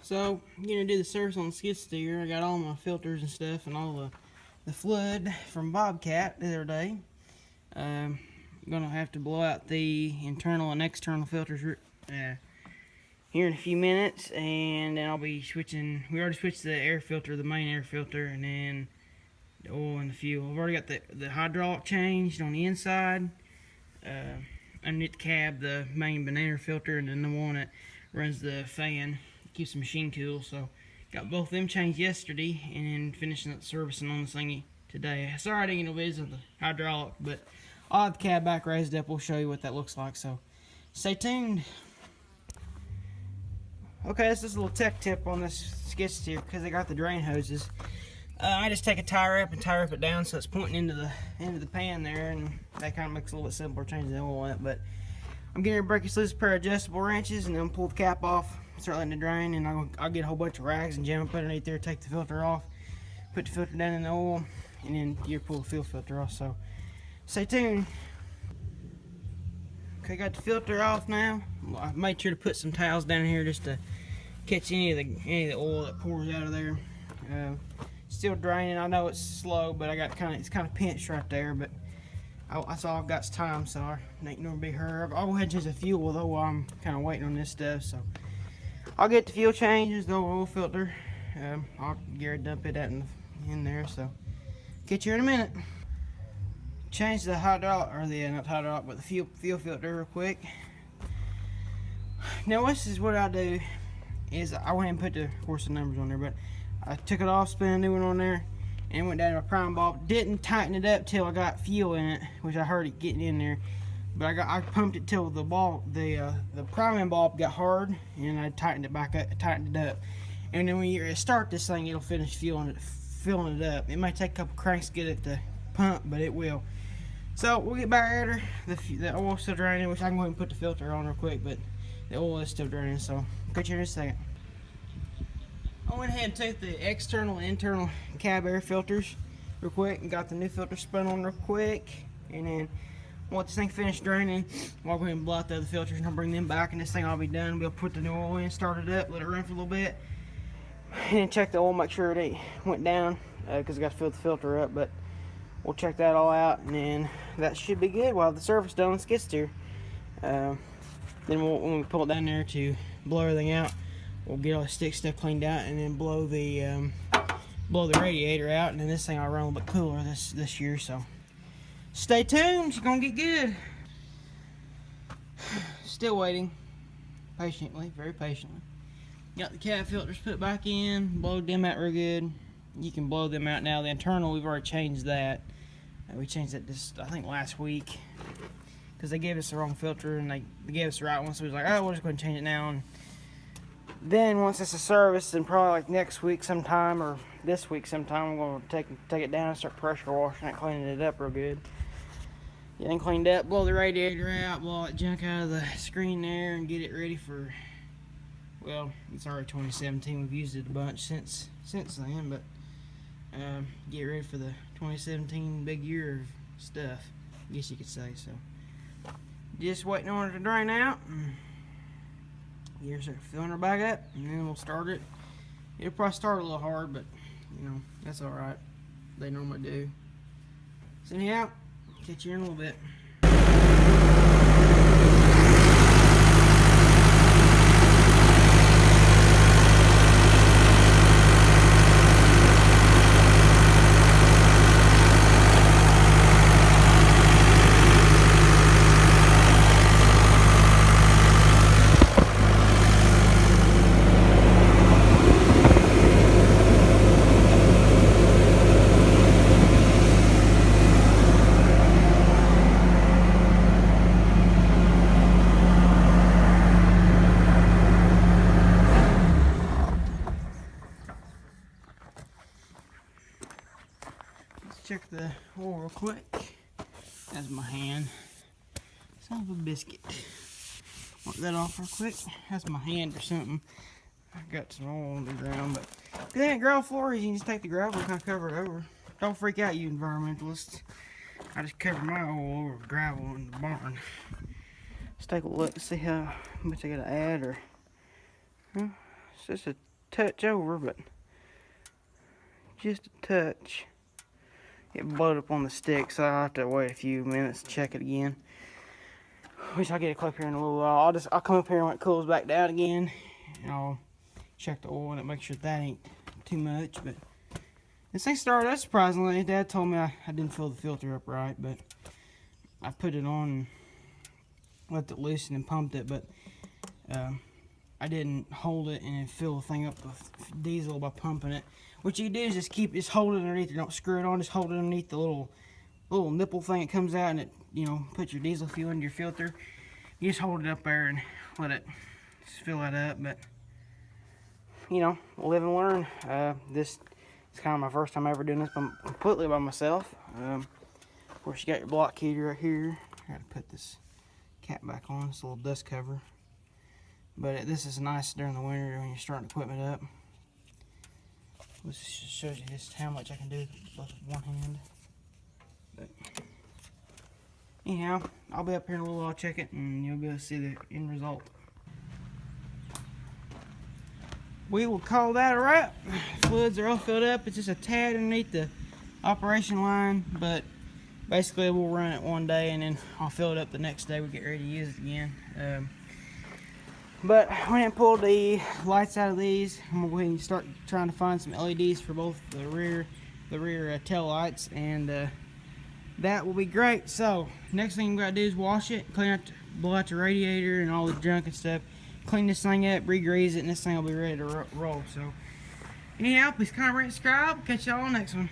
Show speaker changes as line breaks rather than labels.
So, I'm gonna do the service on the skid steer. I got all my filters and stuff and all the fluid from Bobcat the other day. I'm gonna have to blow out the internal and external filters here in a few minutes, and then I'll be switching. We already switched the air filter, the main air filter, and then the oil and the fuel. I've already got the hydraulic changed on the inside. Underneath the cab, the main banana filter, and then the one that runs the fan, keeps the machine cool. So got both of them changed yesterday, and then finishing up servicing on this thingy today. Sorry I didn't get no visit of the hydraulic, but I'll have the cab back raised up. We'll show you what that looks like, so stay tuned. Okay, this is a little tech tip on this skid steer because they got the drain hoses. I just take a tie wrap and tie wrap it down so it's pointing into the pan there, and that kind of makes it a little bit simpler changing the oil on it. But I'm getting ready to break this loose pair of adjustable wrenches and then pull the cap off, start letting it drain, and I'll get a whole bunch of rags and jam up underneath there, take the filter off, put the filter down in the oil, and then you pull the fuel filter off. So stay tuned. Okay, got the filter off now. I made sure to put some towels down here just to catch any of the oil that pours out of there. Still draining. I know it's slow, but it's kind of pinched right there. But that's all I've got is time, so I ain't no big hurry. I'll go ahead and change the fuel though while I'm kind of waiting on this stuff. So I'll get the fuel changes, the oil filter. I'll gear dump it out in there. So catch you in a minute. Change the hydraulic, or not hydraulic, but the fuel filter real quick. Now this is what I do. Is I went and put of course the numbers on there, but I took it off, spun a new one on there, and went down to my prime bulb. Didn't tighten it up till I got fuel in it, which I heard it getting in there. But I pumped it till the priming bulb got hard, and I tightened it back up, tightened it up. And then when you start this thing, it'll finish filling it up. It might take a couple cranks to get it to pump, but it will. So we'll get back at her. The oil's still draining, which I can go ahead and put the filter on real quick, but the oil is still draining. So catch you in a second. I went ahead and took the external and internal cab air filters real quick and got the new filter spun on real quick. And then once this thing finished draining, I'll go ahead and blow out the other filters and I'll bring them back, and this thing will be done. We'll put the new oil in, start it up, let it run for a little bit, and then check the oil, make sure it ain't went down because I got to fill the filter up. But we'll check that all out, and then that should be good. We'll have the service done on the skid steer. Then when we pull it down there to blow everything out, we'll get all the stick stuff cleaned out, and then blow the radiator out, and then this thing will run a little bit cooler this year. So stay tuned, it's gonna get good. Still waiting patiently, very patiently. Got the cab filters put back in, blowed them out real good. You can blow them out now. The internal, we've already changed that. We changed that I think last week, because they gave us the wrong filter and they gave us the right one, so we was like, oh, we'll just go ahead and change it now. And then once it's a service, and probably like next week sometime or this week sometime, I'm going to take it down and start pressure washing it, cleaning it up real good. Get it cleaned up, blow the radiator out, blow all that junk out of the screen there, and get it ready for, well, it's already 2017. We've used it a bunch since then, but get ready for the 2017 big year of stuff, I guess you could say. So just waiting on it to drain out. Start filling her back up, and then we'll start it. It'll probably start a little hard, but you know, that's alright. They normally do. So anyhow, catch you in a little bit. Check the oil real quick. That's my hand. Son of a biscuit. Wipe that off real quick. That's my hand or something. I got some oil on the ground, but if it ain't gravel floor, you can just take the gravel and kind of cover it over. Don't freak out, you environmentalists. I just covered my oil over with gravel in the barn. Let's take a look to see how much I gotta add, or it's just a touch over, but just a touch. It blowed up on the stick, so I'll have to wait a few minutes to check it again. Which I'll get a clip here in a little while. I'll come up here when it cools back down again, and I'll check the oil in it, make sure that ain't too much. But this thing started up surprisingly. Dad told me I didn't fill the filter up right, but I put it on and left it loose and then pumped it, but I didn't hold it and fill the thing up with diesel by pumping it. What you do is just hold it underneath. You don't screw it on. Just hold it underneath the little nipple thing that comes out, and it, you know, put your diesel fuel into your filter. You just hold it up there and let it just fill that up. But you know, live and learn. This is kind of my first time ever doing this completely by myself. Of course, you got your block heater right here. I got to put this cap back on. It's a little dust cover. But this is nice during the winter when you're starting equipment up. This just shows you just how much I can do with one hand. But anyhow, I'll be up here in a little while, check it, and you'll be able to see the end result. We will call that a wrap. Fluids are all filled up. It's just a tad underneath the operation line, but basically we'll run it one day and then I'll fill it up the next day. We get ready to use it again. But I went and pulled the lights out of these. I'm gonna go ahead and start trying to find some LEDs for both the rear tail lights, and that will be great. So next thing we gotta do is wash it, blow out the radiator and all the junk and stuff. Clean this thing up, re-grease it, and this thing will be ready to roll. So anyhow, please comment, rate, subscribe. Catch y'all on the next one.